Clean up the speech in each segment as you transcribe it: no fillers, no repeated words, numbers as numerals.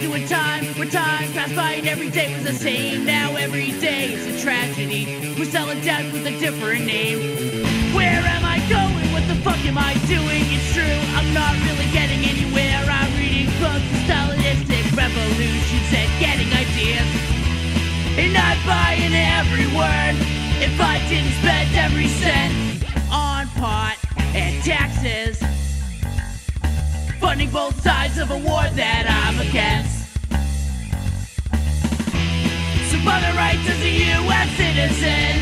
into a time where time passed by and every day was the same. Now every day is a tragedy. We're selling death with a different name. Where am I going? What the fuck am I doing? It's true, I'm not really getting anywhere. I'm reading books of stylistic revolutions and getting ideas. And I'm buying every word. If I didn't spend every cent on pot and taxes, funding both sides of a war that I'm against. So by the rights as a U.S. citizen,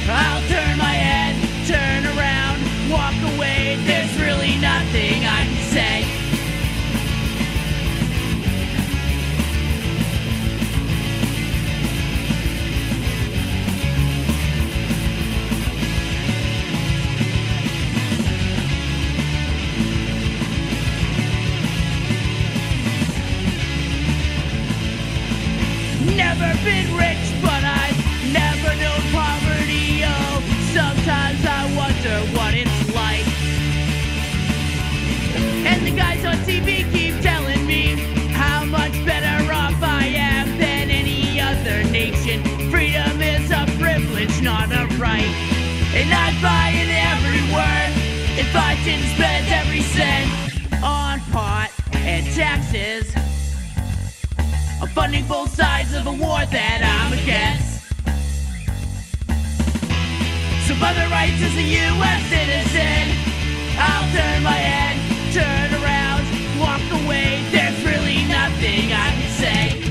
I'll turn my head, turn around, walk away. There's really nothing I can say. Never been rich, but I've never known poverty. Oh, sometimes I wonder what it's like. And the guys on TV keep telling me how much better off I am than any other nation. Freedom is a privilege, not a right. And I'd buy in every word if I didn't spend every cent on pot and taxes. I'm funding both sides of a war that I'm against. So by the rights as a U.S. citizen, I'll turn my head, turn around, walk away. There's really nothing I can say.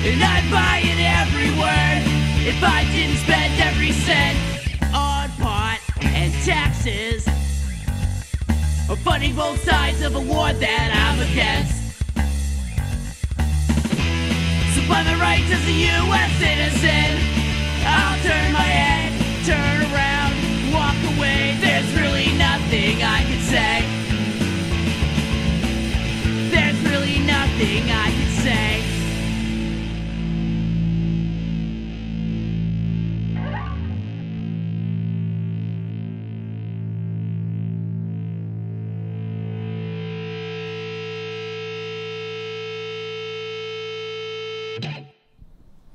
And I'd buy in every word if I didn't spend every cent on pot and taxes. I'm funding both sides of a war that I'm against. So by the rights as a U.S. citizen, I'll turn my head, turn around, walk away. There's really nothing I can say. There's really nothing I can say.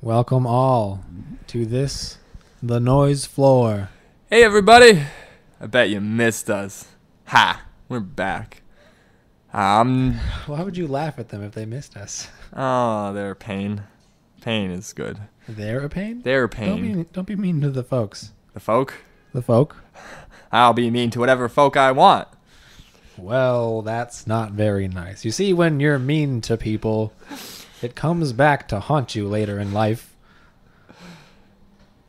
Welcome all to this, the noise floor. Hey everybody! I bet you missed us. Ha! We're back. Why would you laugh at them if they missed us? Oh, they're a pain. Pain is good. They're a pain? They're a pain. Don't be mean to the folks. The folk? The folk? I'll be mean to whatever folk I want. Well, that's not very nice. You see, when you're mean to people, it comes back to haunt you later in life.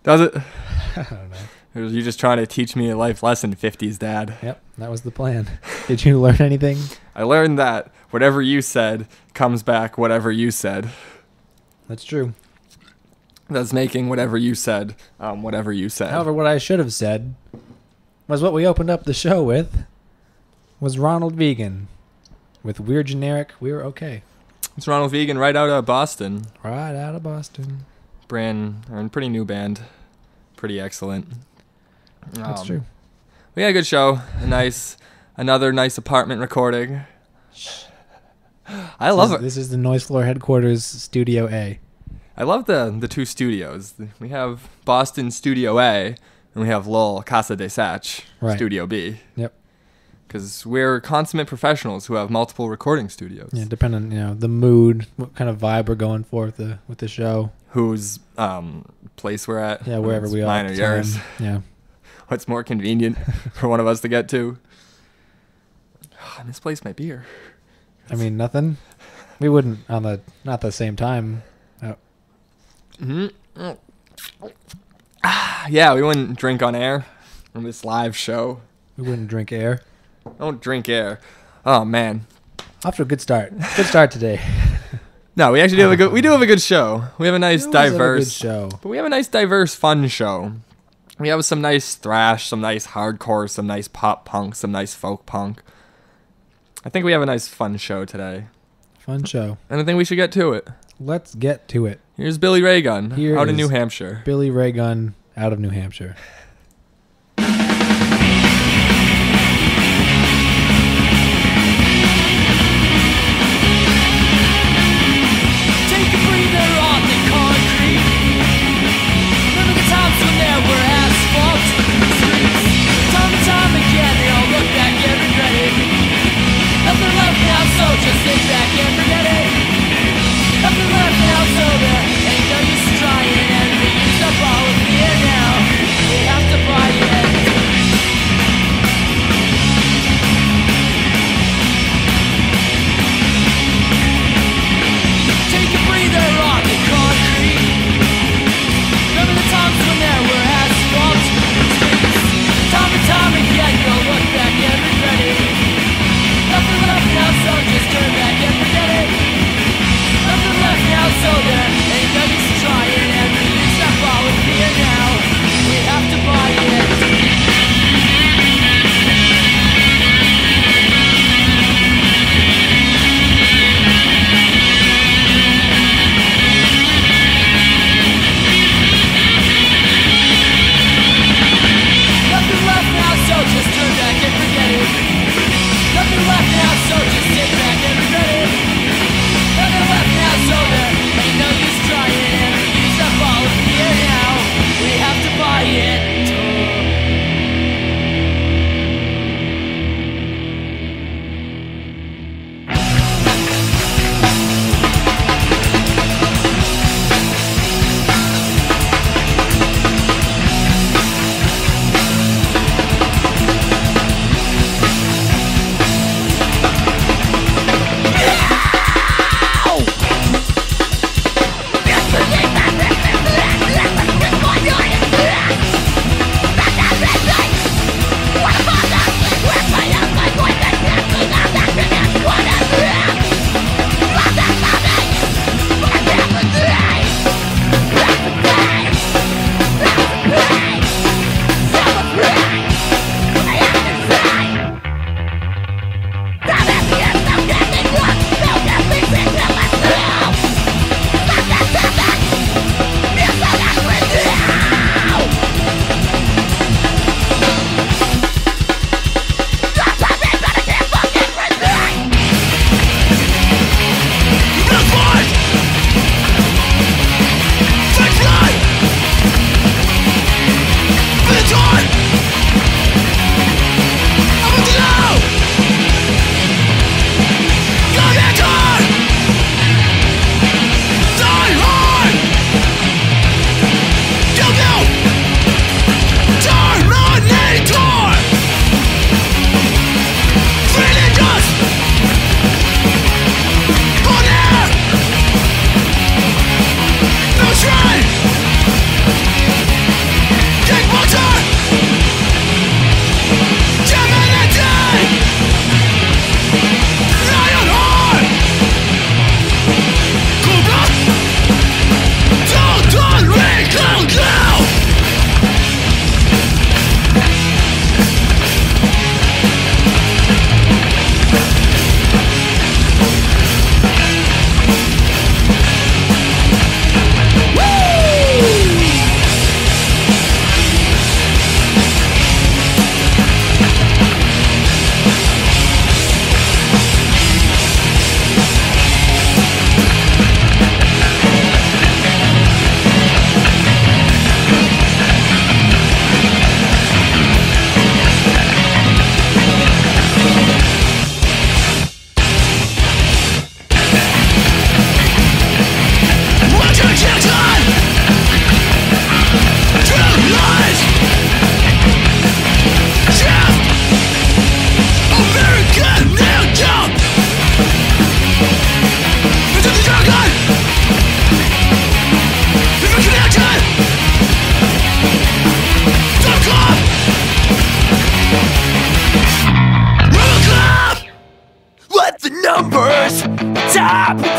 Does it? I don't know. Or you just trying to teach me a life lesson, 50s dad? Yep, that was the plan. Did you learn anything? I learned that whatever you said comes back whatever you said. That's true. That's making whatever you said, whatever you said. However, what I should have said was what we opened up the show with, was Ronald Vegan. With We're Generic, We're Okay. It's Ronald Vegan right out of Boston. Right out of Boston. Pretty new band. Pretty excellent. That's true. We had a good show. Another nice apartment recording. I love it. This is the Noise Floor headquarters, Studio A. I love the two studios. We have Boston Studio A, and we have Lowell Casa de Sach, Right. Studio B. Yep. Because we're consummate professionals who have multiple recording studios. Yeah, depending on the mood, what kind of vibe we're going for with the show. Whose place we're at. Yeah, wherever It's we are. mine at or the time. yours. Yeah. what's more convenient for one of us to get to. I misplaced my beer. I mean, nothing. We wouldn't not the same time. Oh. Yeah, we wouldn't drink on air on this live show. We wouldn't drink air. Don't drink air. Oh man. Off to a good start. Good start today. No, we actually do have a good. We do have a good show. We have a nice, diverse show. But we have a nice, diverse, fun show. We have some nice thrash, some nice hardcore, some nice pop punk, some nice folk punk. I think we have a nice, fun show today. Fun show. And I think we should get to it. Let's get to it. Here's Billy Raygun Here out in is New Hampshire. Billy Raygun out of New Hampshire. When there were asphalt streets, time and time again they all look back and regret it. Nothing left now, so just sit back and forget it. Nothing left now, so there ain't no use trying, and they used up all of the air now. They have to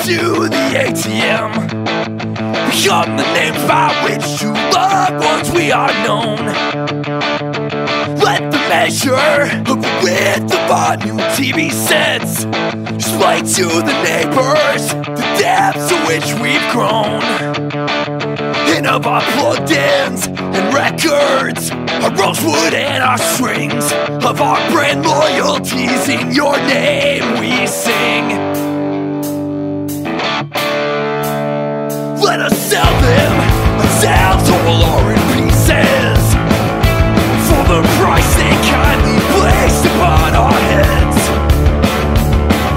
to the ATM. Become the names by which to loved ones we are known. Let the measure of the width of our new TV sets display to the neighbors the depths to which we've grown. And of our plug-ins and records, our rosewood and our strings, of our brand loyalties, in your name we sing. Let us sell them ourselves or in pieces for the price they kindly placed upon our heads.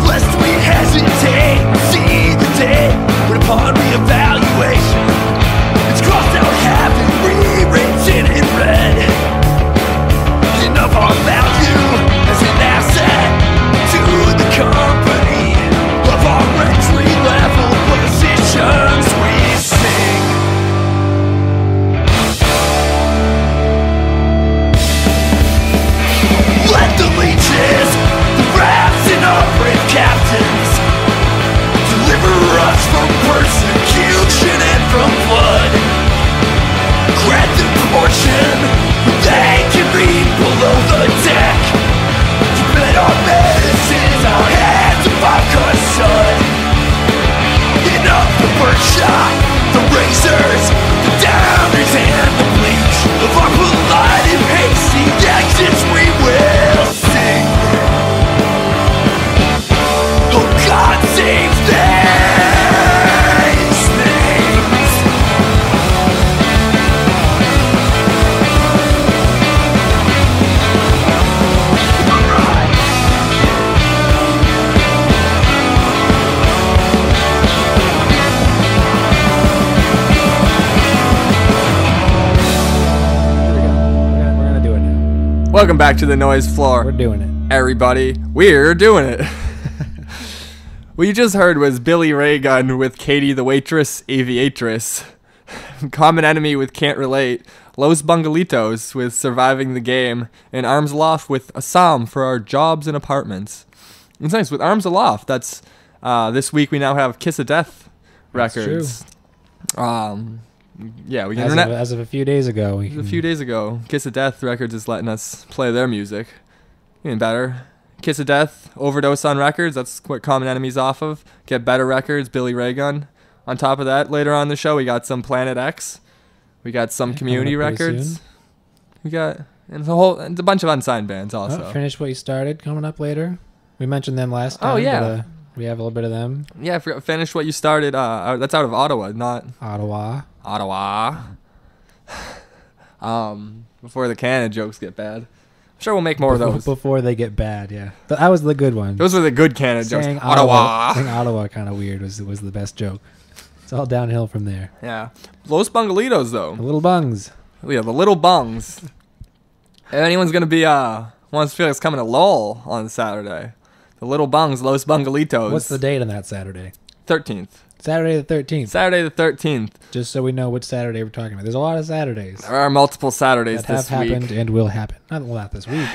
Lest we hesitate and see the day when upon reevaluation it's crossed out, having rewritten in red. And of our value as an asset to the company, of our entry level positions we sing. Let the leeches, the rats and our brave captains deliver us from persecution and from blood. Grant them portion they can read below the deck. Keep it our medicines, our hands of vodka sun. Enough the birdshot, the razors, the downers and the bleach. Of our polite and hasty exits we will sing. Oh God save these things. We're gonna do it now. Welcome back to the noise floor. We're doing it. Everybody, we're doing it. What you just heard was Billy Raygun with Katie the Waitress, Aviatress. Common Enemy with Can't Relate. Los Bungalitos with Surviving the Game. And Arms Aloft with A Psalm for Our Jobs and Apartments. It's nice. With Arms Aloft, that's this week we now have Kiss of Death records. Yeah, we can As of a few days ago. A few days ago, Kiss of Death Records is letting us play their music. Getting better. Kiss of Death, Overdose on Records, that's what Common Enemy's off of. Get Better Records, Billy Raygun. On top of that, later on in the show, we got some Planet X. We got some Community Records. Soon. We got and a bunch of unsigned bands also. Finish What You Started coming up later. We mentioned them last time. Oh, yeah. But, we have a little bit of them. Yeah, Finish What You Started. That's out of Ottawa, not Ottawa. Before the Canada jokes get bad. I'm sure we'll make more of those. Before they get bad, yeah. But that was the good one. Those were the good Canada jokes. Saying Ottawa. Ottawa kind of weird was the best joke. It's all downhill from there. Yeah. Los Bungalitos, though. The little bungs. Yeah, the little bungs. If anyone's going to be, wants to feel like it's coming to Lowell on Saturday. The little bungs, Los Bungalitos. What's the date on that Saturday? 13th. Saturday the 13th. Saturday the 13th. Just so we know which Saturday we're talking about. There's a lot of Saturdays. There are multiple Saturdays that this have week. happened and will happen. Not this week.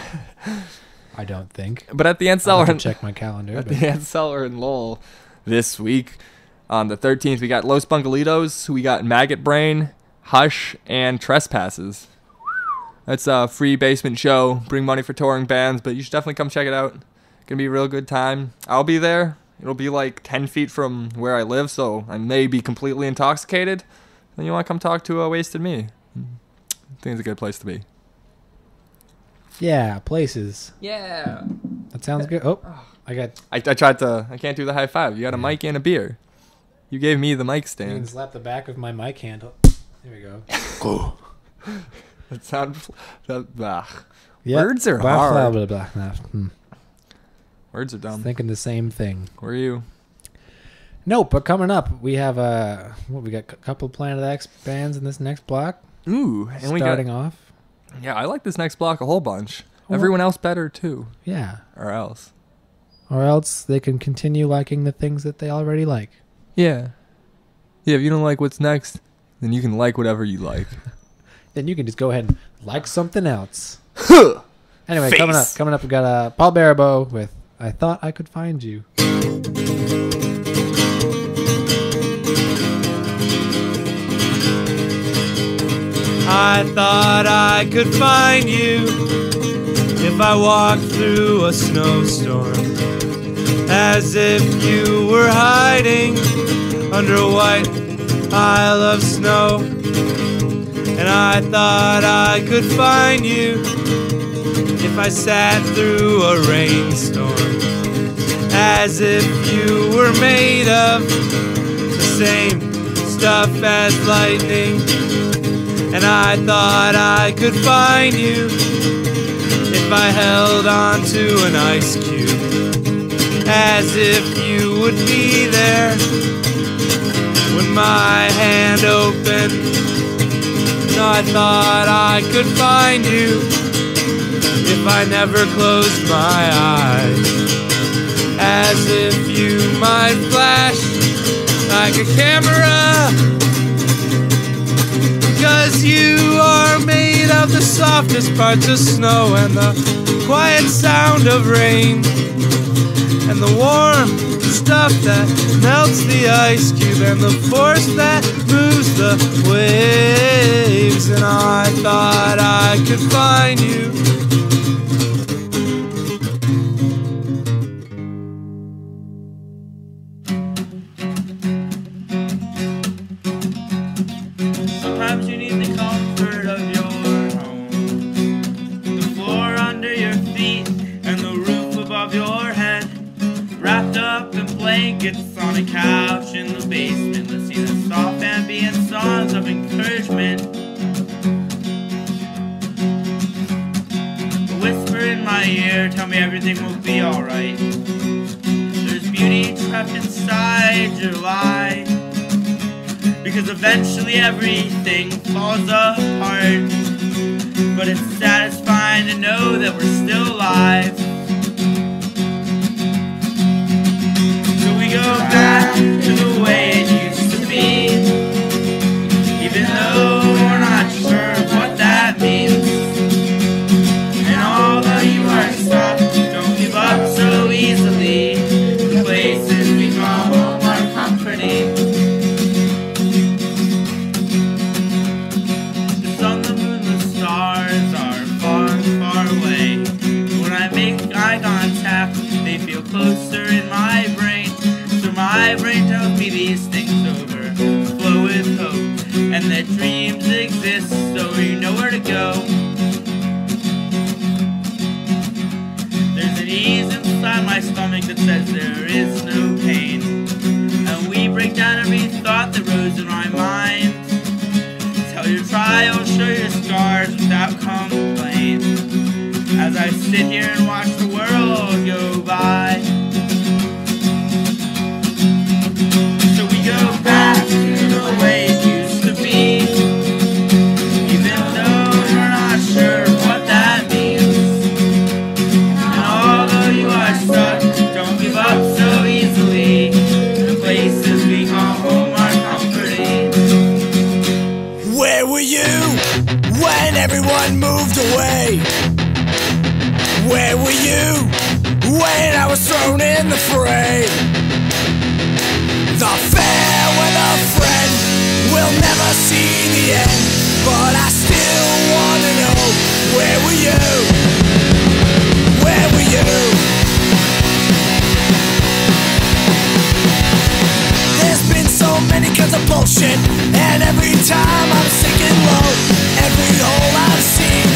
I don't think. But at the End I'll Cellar. have to check my calendar. At the End Cellar in Lowell this week. On the 13th, we got Los Bungalitos. We got Maggot Brain, Hush, and Trespasses. That's a free basement show. Bring money for touring bands, but you should definitely come check it out. Gonna be a real good time. I'll be there. It'll be like 10 feet from where I live, so I may be completely intoxicated. Then you want to come talk to Wasted Me. I think it's a good place to be. Yeah, places. Yeah. That sounds good. Oh, I tried to. I can't do the high five. You got a mic and a beer. You gave me the mic You can stand. slap the back of my mic handle. There we go. That sounds. Blah. Yep. Words are Blah, hard. blah, blah, blah. Words are dumb. Thinking the same thing. Where are you? Nope, but coming up, we have we got a couple of Planet X bands in this next block. Ooh, and Starting off. Yeah, I like this next block a whole bunch. Well, Everyone else better too. Yeah. Or else. Or else they can continue liking the things that they already like. Yeah. Yeah, if you don't like what's next, then you can like whatever you like. Then you can just go ahead and like something else. Huh! Anyway, Face. coming up, we got Paul Baribeau with I Thought I Could Find You. I thought I could find you if I walked through a snowstorm, as if you were hiding under a white pile of snow. And I thought I could find you if I sat through a rainstorm, as if you were made of the same stuff as lightning. And I thought I could find you if I held on to an ice cube, as if you would be there when my hand opened. And I thought I could find you if I never closed my eyes, as if you might flash like a camera, 'cause you are made of the softest parts of snow and the quiet sound of rain and the warm stuff that melts the ice cube and the force that moves the waves. And I thought I could find you. Sometimes you need the comfort of your home, the floor under your feet and the roof above your head, wrapped up in blankets on a couch in the basement, listening to soft ambient songs of encouragement. A whisper in my ear, tell me everything will be alright. There's beauty trapped inside your lie, because eventually everything falls apart. But it's satisfying to know that we're still alive. So we go back to the way it used to be, even though we're not sure what that means. And although you are stuck, don't give up so easily. The places we call home are comforting. The sun, the moon, the stars are far, far away. When I make eye contact, they feel closer in my brain. So my brain tells me these things overflow with hope, and that dreams exist, so you know where to go. There's an ease inside my stomach that says there is no pain, and we break down every thought that rose in my mind. Tell your trials, show your scars without complaint, as I sit here and watch the world go by. So we go back to the way it used to be, even though we're not sure what that means. And although you are stuck, don't give up so easily. The places we call home are comforting. Where were you when everyone moved away? Where were you when I was thrown in the fray? The Fairweather friend will never see the end, but I still wanna know, where were you? Where were you? There's been so many kinds of bullshit, and every time I'm sinking low, every hole I've seen,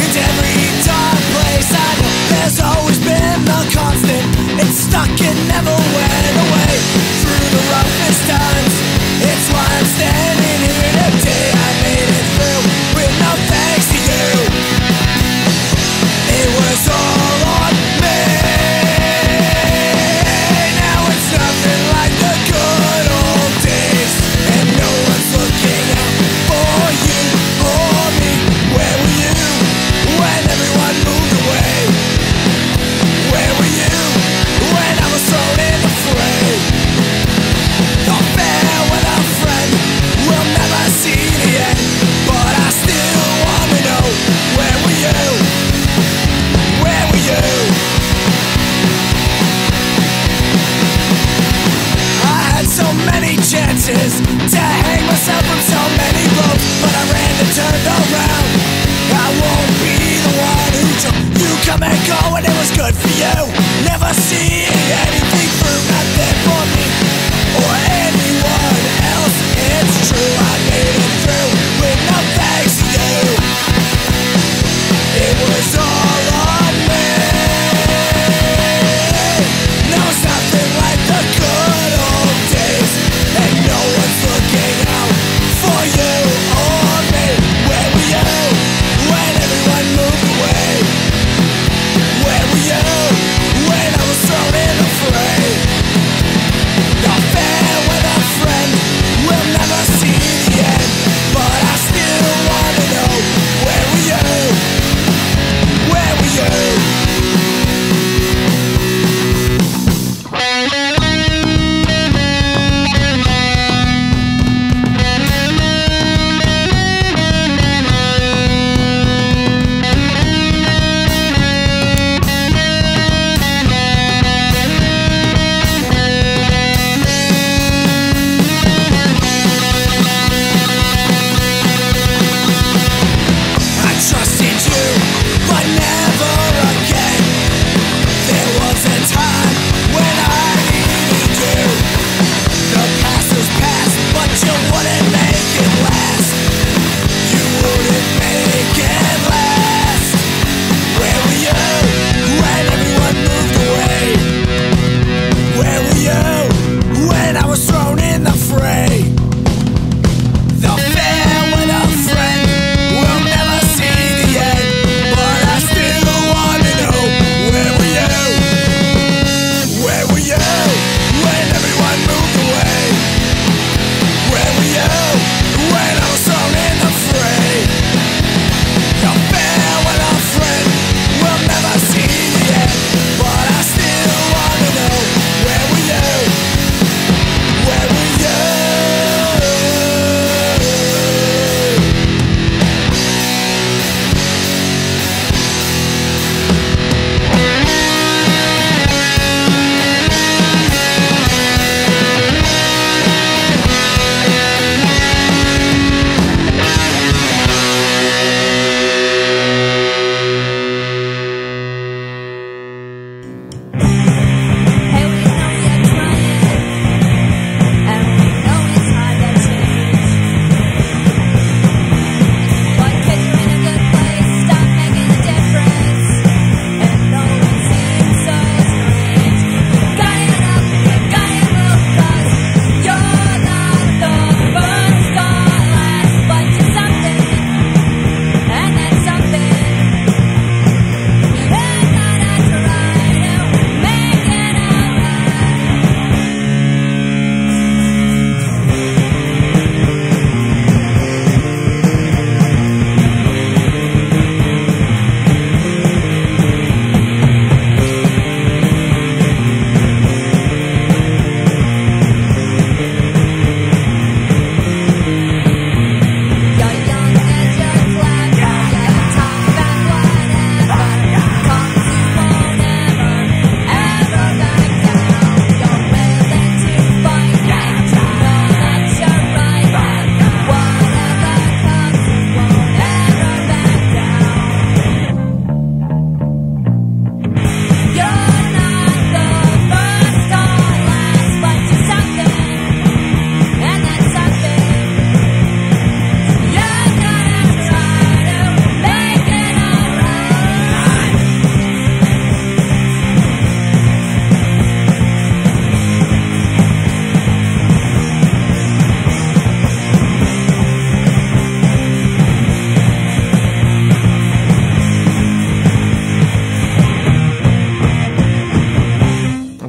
into every dark place I know, there's always been the constant. It's stuck, it never went away through the roughest times. It's why I'm standing here today. I made it through with no thanks to you. It was all on me. Now it's nothing like the good old days, and no one's looking out for you or me. Where were you when everyone moved away? Where were you when I was thrown in the fray? The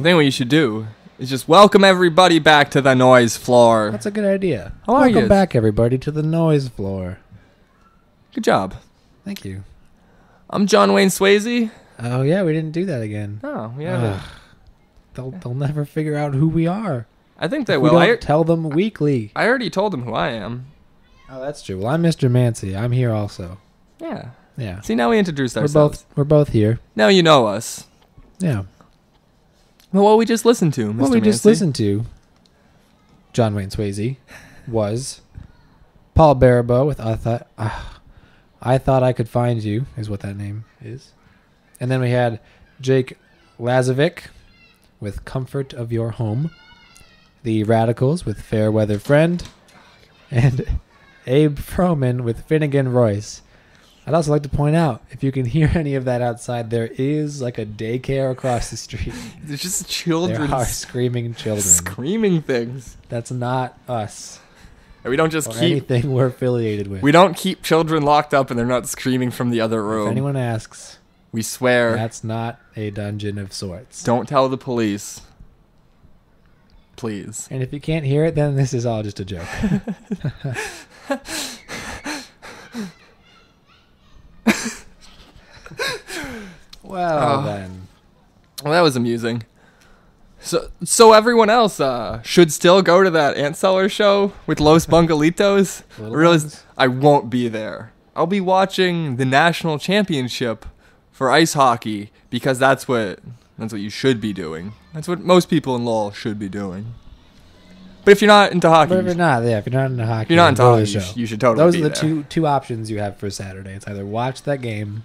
think what you should do is just welcome everybody back to the noise floor. That's a good idea. How are Welcome you? back, everybody, to the noise floor. Good job. Thank you. I'm John Wayne Swayze. Oh, yeah, we didn't do that again. Oh, we haven't. They'll never figure out who we are. I think they We will. don't tell them weekly. I already told them who I am. Oh, that's true. Well, I'm Mr. Mancy. I'm here also. Yeah. Yeah. See, now we introduced ourselves. We're both here. Now you know us. Yeah. Well, what we just listened to, Mr. What we just Mancy. listened to, John Wayne Swayze, was Paul Baribeau with I Thought I Could Find You, is what that name is. And then we had Jake Lazovick with Comfort of Your Home, the Radicals with Fairweather Friend, and Abe Froman with Finnegan Royce. I'd also like to point out, if you can hear any of that outside, there is like a daycare across the street. There's just children There are screaming children. screaming things. That's not us And we don't just or keep anything we're affiliated with. we don't keep children locked up and they're not screaming from the other If room. anyone asks, We swear. that's not a dungeon of sorts. Don't tell the police. Please. And if you can't hear it, then this is all just a joke. Well, Oh. then. Well, that was amusing. So everyone else should still go to that Ant Cellar show with Los Bungalitos. I Little realized ones. I won't be there. I'll be watching the national championship for ice hockey because that's what you should be doing. That's what most people in Lowell should be doing. But if you're not into hockey, But if you're not into hockey, if you're not into go to hockey, the show. you should totally Those be are the there. two options you have for Saturday. It's either watch that game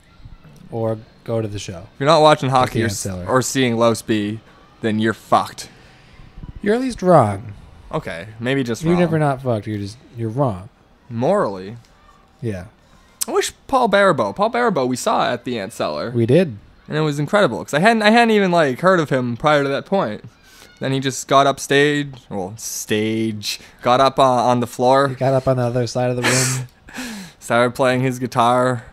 or go to the show. If you're not watching hockey Ant Cellar. or seeing Los B, then you're fucked. You're at least wrong. Okay, maybe just Even wrong. if you're not fucked, you're wrong. Morally. Yeah, I wish Paul Baribeau we saw at the Ant Cellar. we did. And it was incredible because I hadn't even like heard of him prior to that point. Then he just got up got up on the He floor, got up on the other side of the room. started playing his guitar,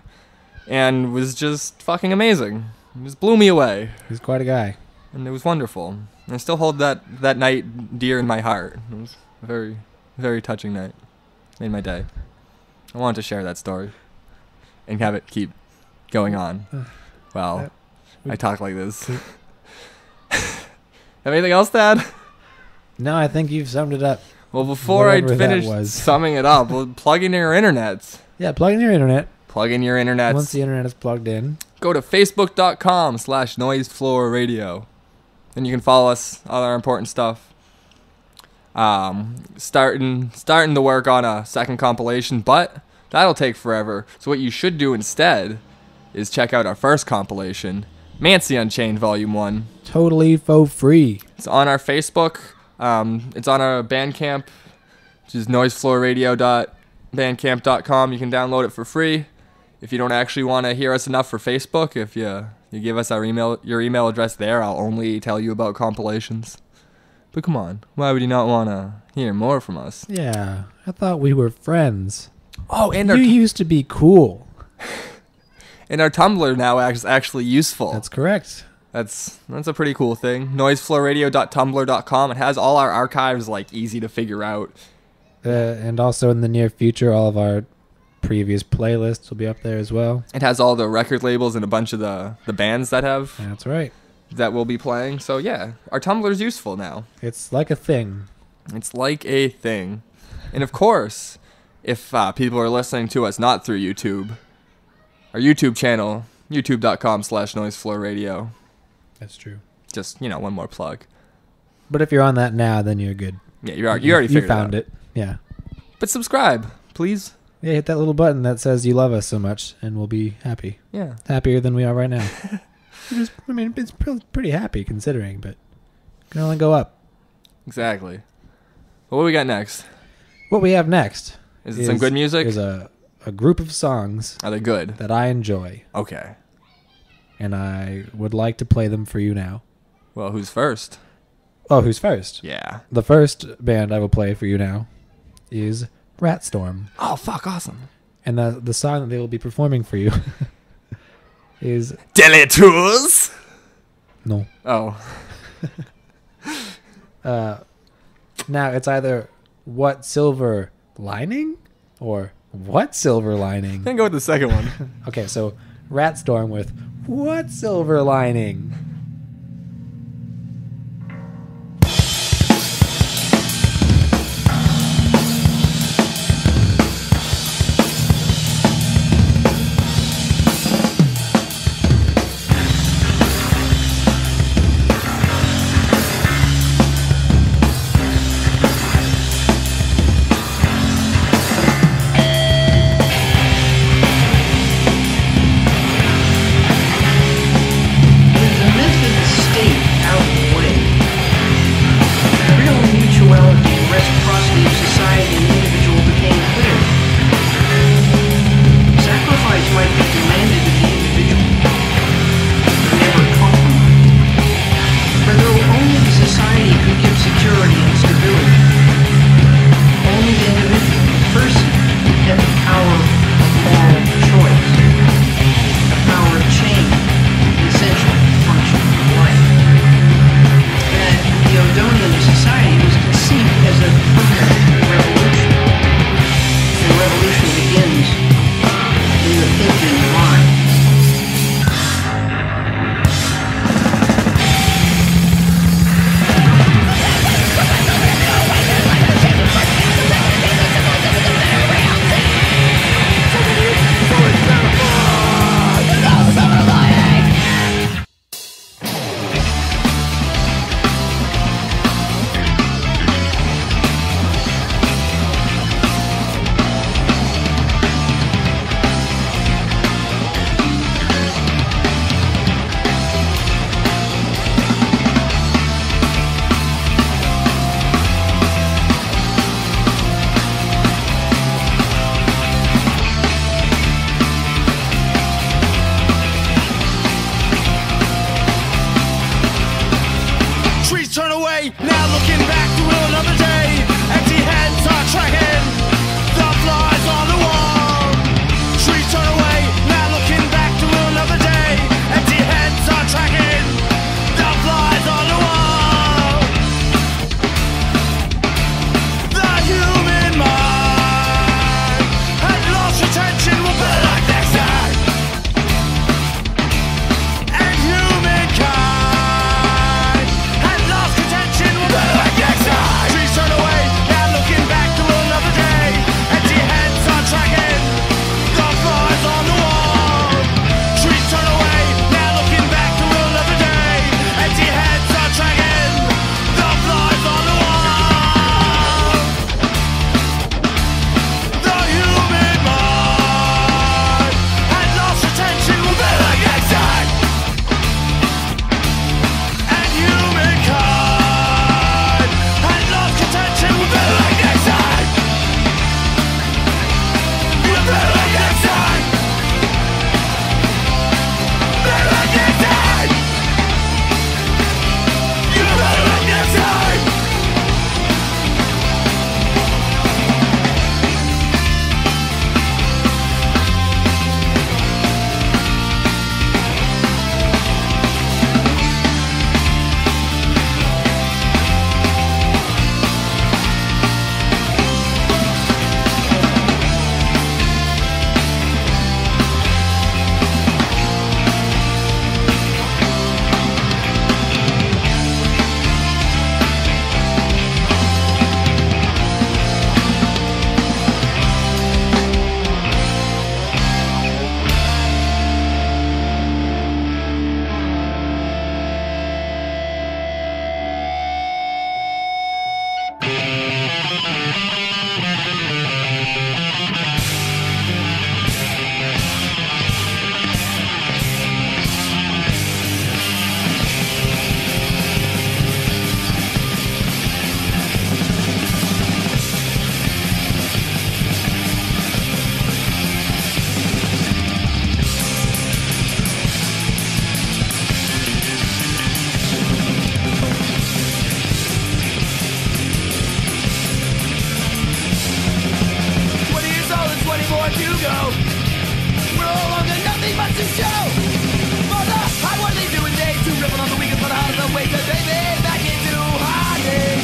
and was just fucking amazing. It just blew me away, He's quite a guy. and it was wonderful. And I still hold that night dear in my heart. It was a very, very touching night. Made my day. I wanted to share that story and have it keep going on. Wow. I talk like this. Have anything else, Dad? No, I think you've summed it up. Well, before I Whatever that finish was. summing it up, well, plug in your internets. Yeah, plug in your internet. Plug in your internets. Once the internet is plugged in, Go to facebook.com/noisefloorradio. And you can follow us on our important stuff. Starting to work on a second compilation, but that'll take forever. So what you should do instead is check out our first compilation, Mancy Unchained Volume 1. totally for free. It's on our Facebook. It's on our Bandcamp, which is noisefloorradio.bandcamp.com. You can download it for free. If you don't actually want to hear us enough for Facebook, if you give us your email address there, I'll only tell you about compilations. But come on, why would you not want to hear more from us? Yeah, I thought we were friends. Oh, and You used to be cool. our Tumblr now is actually useful. That's correct. That's a pretty cool thing. Noisefloorradio.tumblr.com. It has all our archives like easy to figure out. And also in the near future, all of our previous playlists will be up there as well. It has all the record labels and a bunch of the bands that That's right. that will be playing. So yeah, our Tumblr's useful now. It's like a thing. It's like a thing. And of course, if people are listening to us not through YouTube, our YouTube channel, youtube.com/noisefloorradio. That's true. Just, one more plug. But if you're on that now, then you're good. Yeah, you already figured found it out. it. Yeah. But subscribe, please. Yeah, hit that little button that says you love us so much, and we'll be happy. Yeah. Happier than we are right now. It's pretty happy considering, but it can only go up. Exactly. Well, what do we got next? What we have next Is it some good music? is a group of songs Are they good? that I enjoy, Okay. and I would like to play them for you now. Well, who's first? Oh, who's first? Yeah. The first band I will play for you now is Ratstorm. Oh, fuck, awesome. And the song that they will be performing for you is... Deletours? No. Oh. Now it's either what silver lining or what silver lining. I'm gonna go with the second one. Okay, so Rat Storm with what silver lining? Mother, I want they doing days to ripple on the weekend, but how the way to baby back into hiding.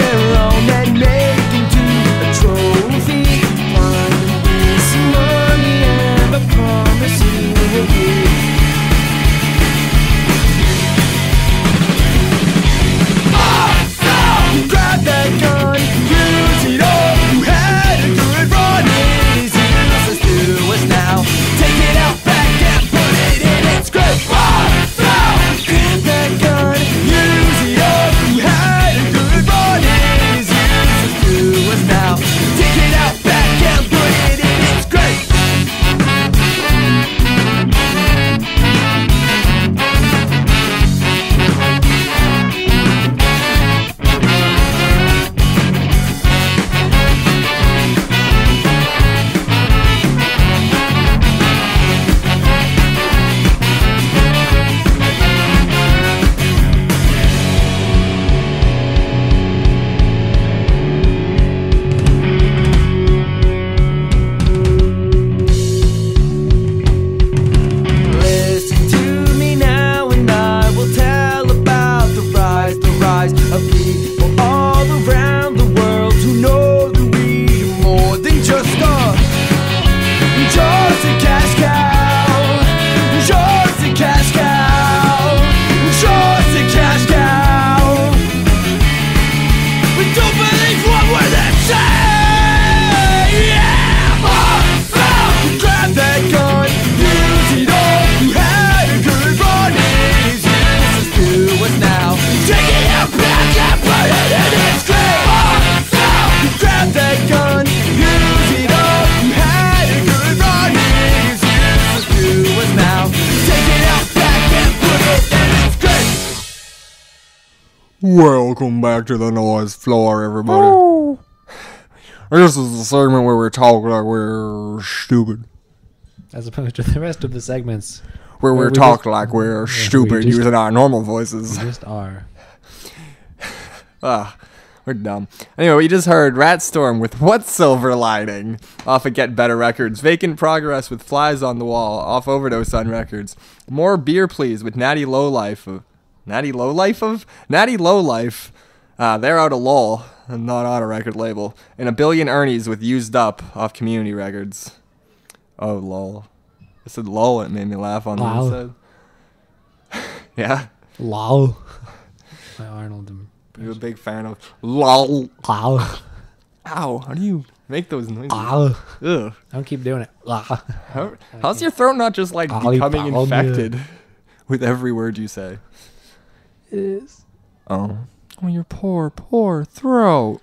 their own and make into a trophy. Find this money and I promise you will be. Grab that gun, use it all. You had a good run, it is useless to us now. Take it out back and put it in its grave. Grab that gun, use it all. You had a good run, it is useless to us now. Take it out back and put it in its grave. Listen to me now and I will tell about the rise of people all around the world who know that we are more than just a cash cow, just a cash cow, just a cash cow. We don't believe what we're saying. Yeah, grab that gun, use it all. You had a good run, it is useless to us now. Take it out back and put it in its grave. Grab that gun, use it all. You had a good run, it is useless to us now. Take it out back and put it in its grave. Welcome back to the noise floor, everybody. This is the segment where we talk like we're stupid. As opposed to the rest of the segments. Where we we talk just- like we're we stupid just- using our normal voices. We just are. We're dumb. Anyway, we just heard Ratstorm with What Silver Lining off of Get Better Records. Vacant Progress with Flies on the Wall off Overdose on Records. More Beer Please with Natty Lowlife. Natty Lowlife? They're out of Lowell, not on a record label. And A Billion Ernies with Used Up off Community Records. Oh, lol. I said lol, it made me laugh on Lol. the inside. Yeah? Lol. My Arnold. You're a big fan of lol. Lol. Ow, how do you make those noises? Lol. Ugh. Don't keep doing it. Lol. How's your throat not just like Ollie becoming Powell, infected with every word you say? It is. Oh, your poor throat.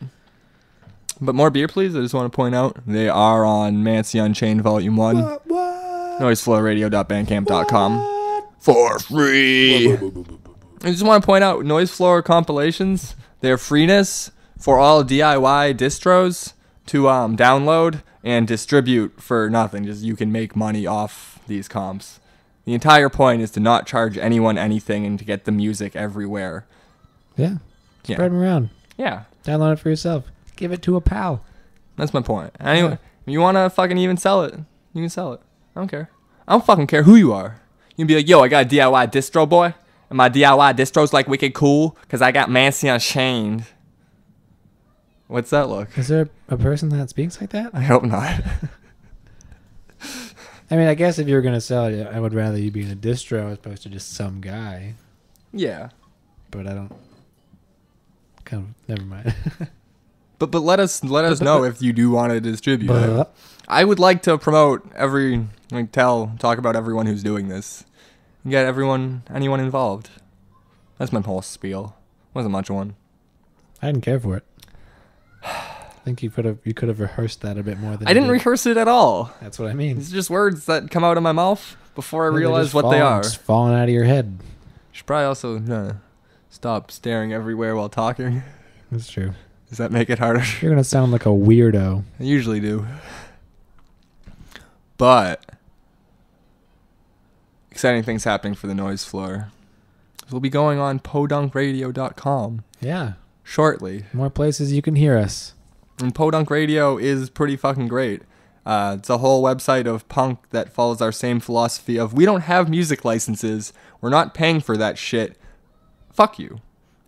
But More Beer Please, I just want to point out, they are on Mancy Unchained Volume 1. What? Noiseflowradio.bandcamp.com for free. I just want to point out, Noise Floor compilations, their freeness for all DIY distros to download and distribute for nothing. Just you can make money off these comps. The entire point is to not charge anyone anything and to get the music everywhere. Yeah. Yeah. Spread them around. Yeah, Download it for yourself. Give it to a pal. that's my point. Anyway, if you want to fucking even sell it, you can sell it. I don't care. I don't fucking care who you are. You can be like, yo, I got a DIY distro, boy. And my DIY distro's like wicked cool because I got Mancy Unchained. What's that look? Is there a person that speaks like that? I hope not. I mean, I guess if you were going to sell it, I would rather you be in a distro as opposed to just some guy. Yeah. But I don't. Kind of. Never mind. But let us know if you do want to distribute it. I would like to promote talk about everyone who's doing this. And get anyone involved. That's my whole spiel. Wasn't much of one. I didn't care for it. I think you could have rehearsed that a bit more than I didn't rehearse it at all. That's what I mean. It's just words that come out of my mouth before I They're realize just what they are. Just falling out of your head. Should probably also stop staring everywhere while talking. That's true. Does that make it harder? You're gonna sound like a weirdo. I usually do. But exciting things happening for the Noise Floor. We'll be going on podunkradio.com Yeah. shortly. More places you can hear us. And Podunk Radio is pretty fucking great. It's a whole website of punk that follows our same philosophy of we don't have music licenses. We're not paying for that shit. Fuck you.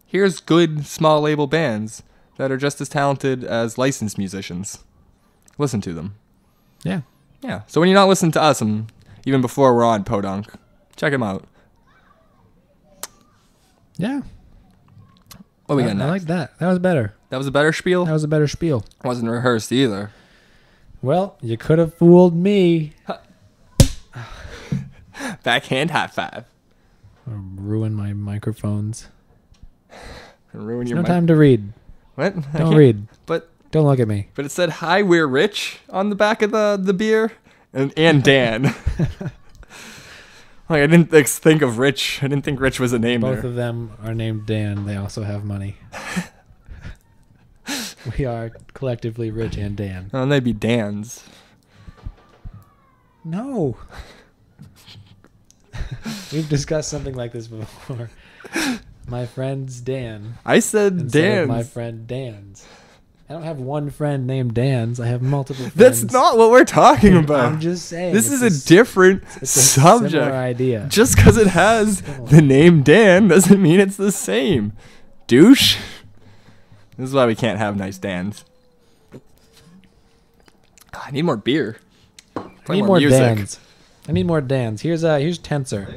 Here's good small label bands that are just as talented as licensed musicians. Listen to them. Yeah. Yeah. So when you're not listening to us, even before we're on Podunk, check them out. Yeah. What we got I next? like that. That was better. That was a better spiel? That was a better spiel. Wasn't rehearsed either. Well, you could have fooled me. Backhand high five. Ruin my microphones. Ruin There's your no mic. time to read. What? I Don't can't- read. But Don't look at me. it said, "Hi, we're rich" on the back of the beer, and Dan. Like I didn't think of Rich. I didn't think Rich was a name Both there. of them are named Dan. They also have money. We are collectively Rich and Dan. Oh, and they'd be Dan's. No. We've discussed something like this before. My friend's Dan. I said Instead of Dan's. my friend Dan's. I don't have one friend named Dan's. I have multiple friends. That's not what we're talking about. I'm just saying. This it's is a different it's a similar subject. idea. Just because it has the name Dan doesn't mean it's the same. Douche. This is why we can't have nice Dans. I need more beer. I Play need more music. Dans. I need more Dans. Here's Tensor.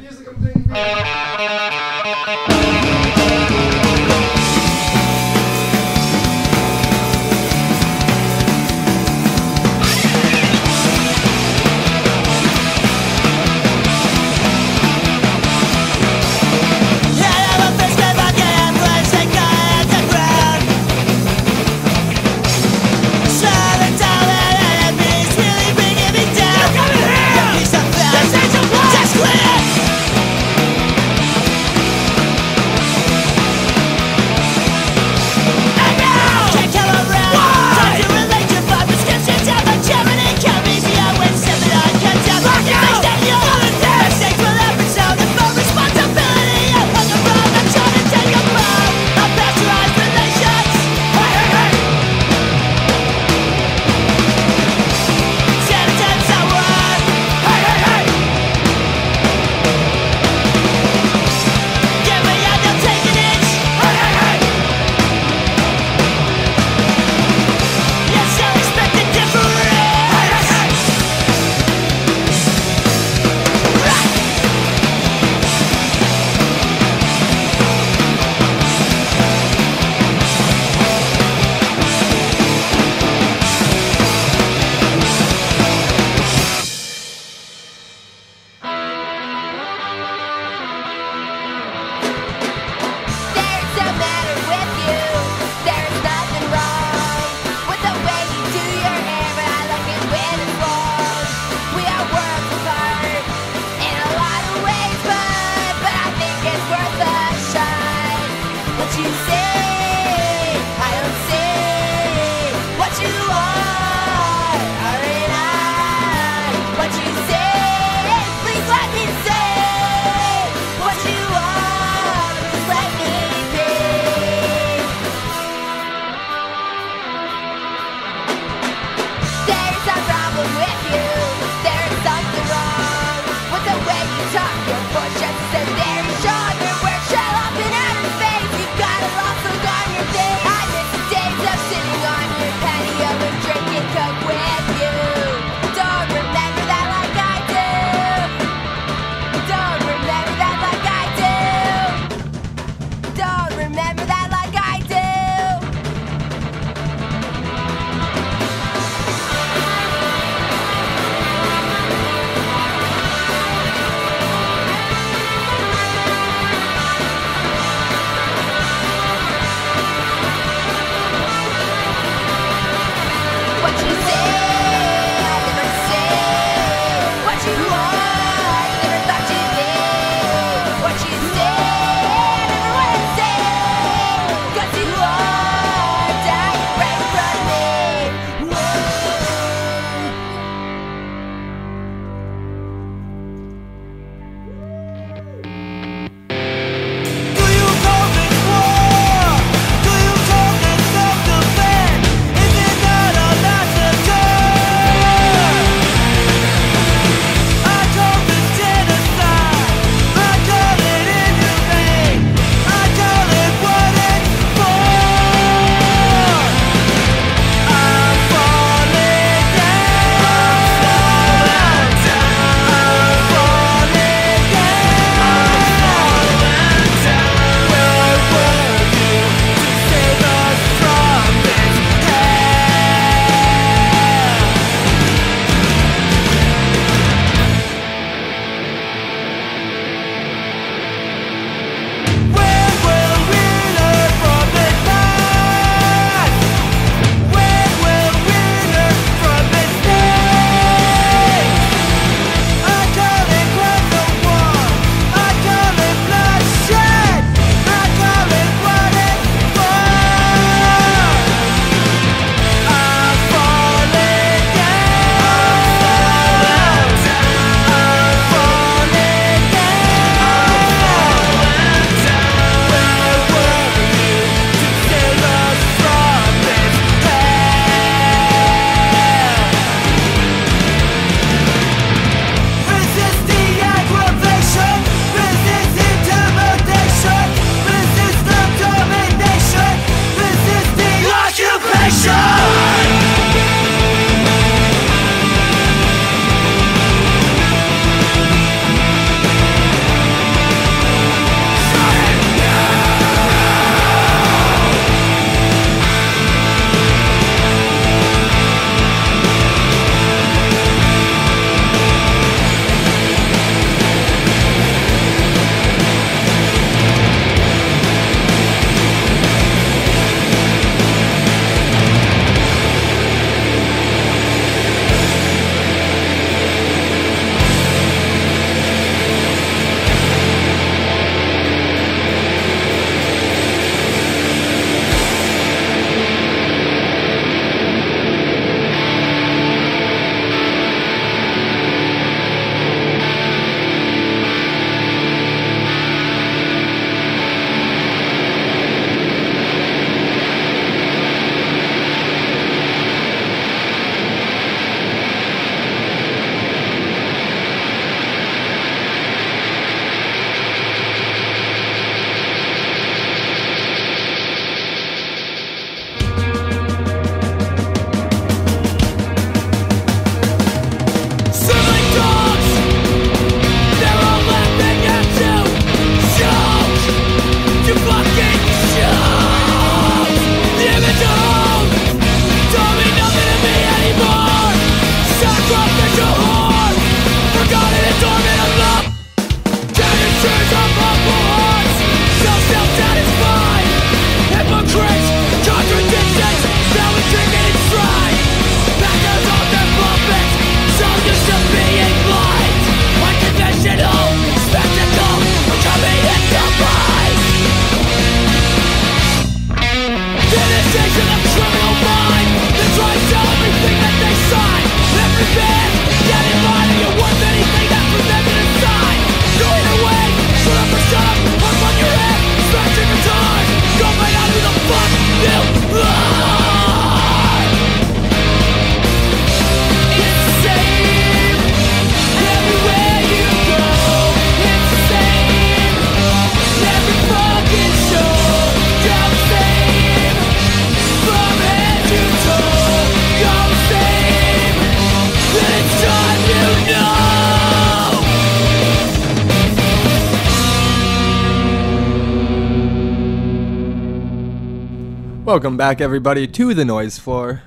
Welcome back, everybody, to the Noise Floor.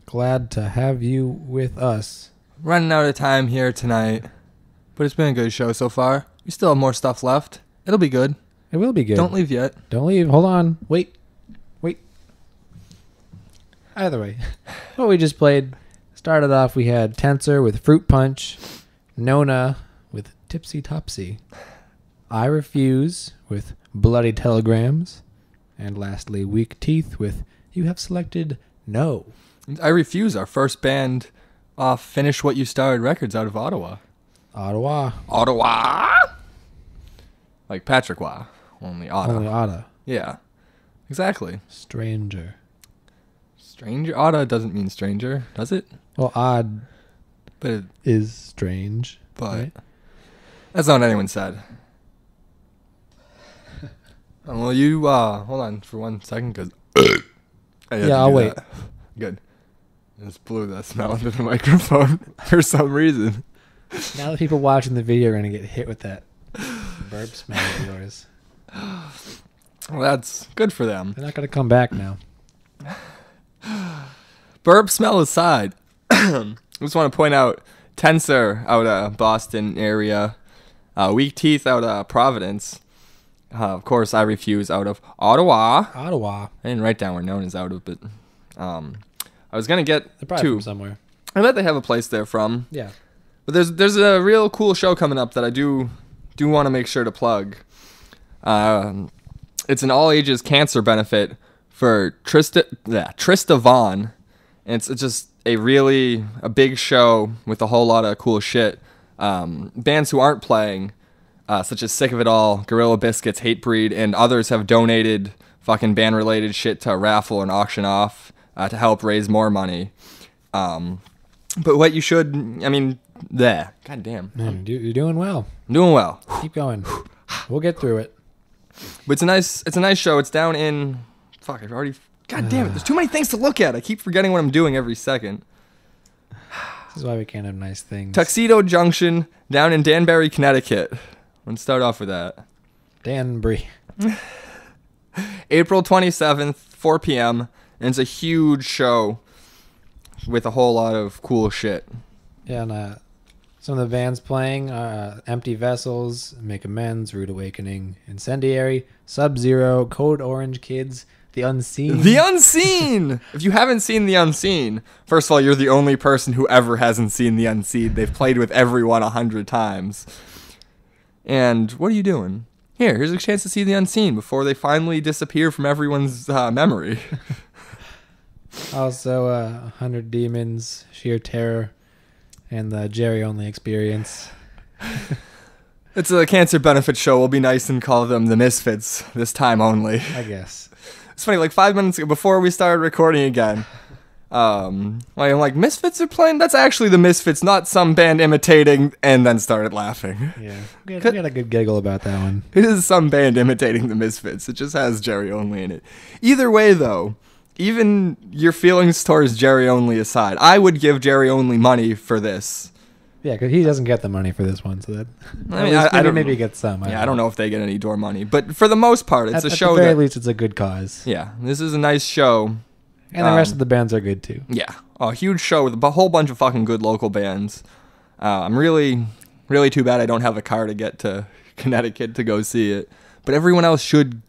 Glad to have you with us. Running out of time here tonight, but it's been a good show so far. We still have more stuff left. It'll be good. It will be good. Don't leave yet. Don't leave. Hold on. Wait. Either way, what we just played started off. We had Tensor with Fruit Punch, NONA with Tipsy Topsy, I Refuse with Bloody Telegrams, and lastly, Weak Teeth with You Have Selected No. I Refuse, our first band off Finish What You Started Records out of Ottawa. Ottawa. Like Patrick Waugh, only Ottawa. Only Ottawa. Yeah, exactly. Stranger. Stranger? Ottawa doesn't mean stranger, does it? Well, odd But it, is strange. but right? that's not what anyone said. Well, you, hold on for 1 second, because I'll wait. Good. I just blew that smell into the microphone for some reason. Now the people watching the video are going to get hit with that burp smell of yours. Well, that's good for them. They're not going to come back now. Burp smell aside, I just want to point out Tensor out of Boston area, Weak Teeth out of Providence. Of course, I Refuse out of Ottawa. Ottawa. I didn't write down where known is out of, but I was gonna get They're probably two. from somewhere. I bet they have a place they're from. Yeah. But there's a real cool show coming up that I do want to make sure to plug. It's an all ages cancer benefit for Trista Vaughn, and it's just a big show with a whole lot of cool shit. Bands who aren't playing, such as Sick of It All, Gorilla Biscuits, Hatebreed, and others have donated fucking band related shit to raffle and auction off to help raise more money. But what you should, God damn. Man, you're doing well. I'm doing well. Keep going. We'll get through it. But it's a nice show. It's down in, I've already God damn it. There's too many things to look at. I keep forgetting what I'm doing every second. This is why we can't have nice things. Tuxedo Junction down in Danbury, Connecticut. Let's start off with that. Danbury. April 27th, 4 p.m. And it's a huge show with a whole lot of cool shit. Yeah, and some of the bands playing Empty Vessels, Make Amends, Rude Awakening, Incendiary, Sub-Zero, Code Orange Kids, The Unseen. The Unseen! If you haven't seen The Unseen, first of all, you're the only person who ever hasn't seen The Unseen. They've played with everyone 100 times. And what are you doing? Here's a chance to see The Unseen before they finally disappear from everyone's memory. Also, 100 Demons, Sheer Terror, and the Jerry Only Experience. It's a cancer benefit show. We'll be nice and call them the Misfits this time only. I guess. It's funny, like 5 minutes ago, before we started recording again, I'm like, Misfits are playing? That's actually the Misfits, not some band imitating, and then started laughing. Yeah. We had a good giggle about that one. It is some band imitating the Misfits. It just has Jerry Only in it. Either way, though, even your feelings towards Jerry Only aside, I would give Jerry Only money for this. Yeah, because he doesn't get the money for this one, so that I don't maybe he gets some. I don't know if they get any door money, but for the most part, it's a show at the very that least it's a good cause. Yeah, this is a nice show, and the rest of the bands are good too. Yeah, a huge show with a whole bunch of fucking good local bands. I'm really too bad I don't have a car to get to Connecticut to go see it, but everyone else should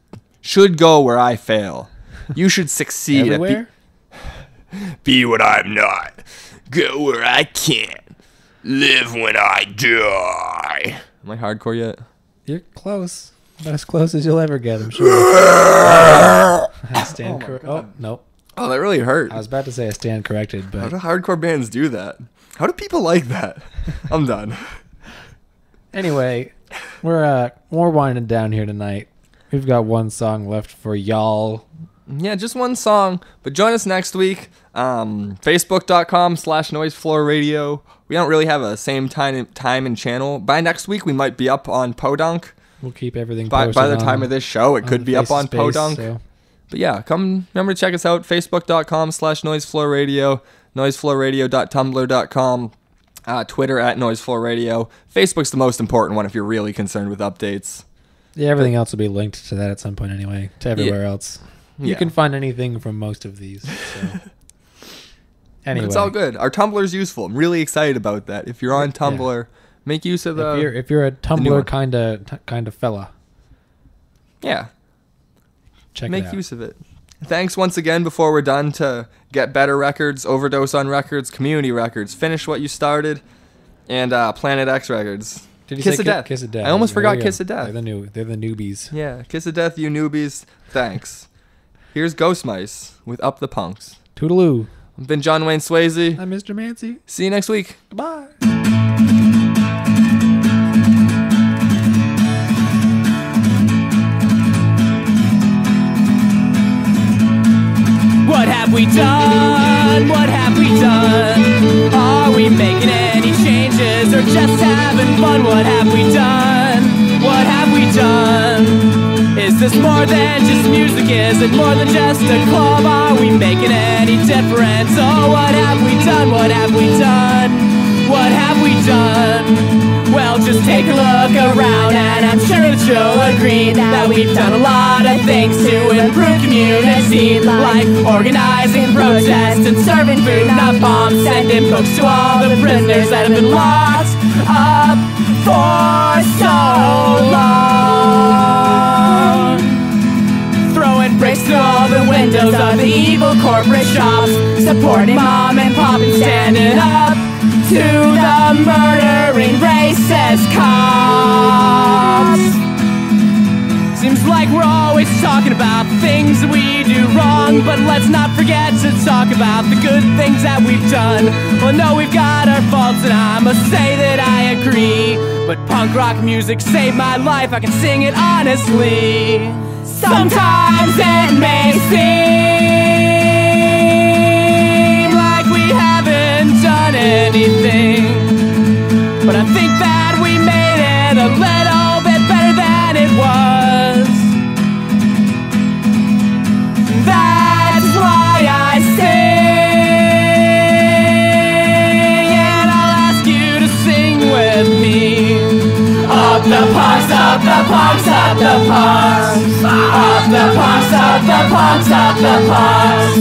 go where I fail. You should succeed everywhere. Be what I'm not. Go where I can't. Live when I die. Am I hardcore yet? You're close. About as close as you'll ever get, I'm sure. I stand oh, nope. Oh, that really hurt. I was about to say I stand corrected, How but do hardcore bands do that? How do people like that? I'm done. Anyway, we're winding down here tonight. We've got one song left for y'all. Yeah, just one song. But join us next week. Facebook.com/NoiseFloorRadio. We don't really have a same time and channel. By next week, we might be up on Podunk. We'll keep everything posted. By the time of this show, it could be up on Podunk. So. But yeah, remember to check us out. Facebook.com/NoiseFloorRadio. NoiseFloorRadio.tumblr.com. Twitter @NoiseFloorRadio. Facebook's the most important one if you're really concerned with updates. Yeah, everything else will be linked to that at some point anyway, to everywhere else. You can find anything from most of these. So. Anyway. It's all good. Our Tumblr's useful. I'm really excited about that. If you're on Tumblr, make use of the... If you're a Tumblr kind of fella. Yeah. Make use of it. Thanks once again before we're done to Get Better Records, Overdose on Records, Community Records, Finish What You Started, and Planet X Records. Did you Kiss say of Death? Kiss of Death. I almost forgot Kiss of Death. They're the newbies. Yeah, Kiss of Death, you newbies. Thanks. Here's Ghost Mice with Up the Punks. Toodaloo. I've been John Wayne Swayze. I'm Mr. Mancy. See you next week. Goodbye. What have we done? What have we done? Are we making any changes or just having fun? What have we done? What have we done? Is this more than just music? Is it more than just a club? Are we making any difference? Oh, what have we done? What have we done? What have we done? Well, just take a look around and I'm sure that you'll agree that we've done a lot of things to improve community, like organizing protests and serving food, not bombs, sending books to all the prisoners that have been locked up for so long. Throwing bricks through all the windows of the evil corporate shops, supporting mom and pop and standing up to the murdering racist cops. Seems like we're always talking about things we do wrong, but let's not forget to talk about the good things that we've done. Well, no, we've got our faults, and I must say that I agree, but punk rock music saved my life, I can sing it honestly. Sometimes it may seem like we haven't done anything, but I think that we made it a little bit better than it was. That's Up the punks, up the punks, up the punks. Up the punks, up the punks, up the punks.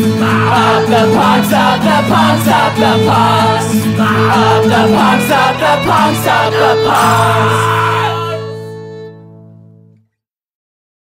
Up the punks, up the punks, up the punks. Up the punks, up the punks, up the punks.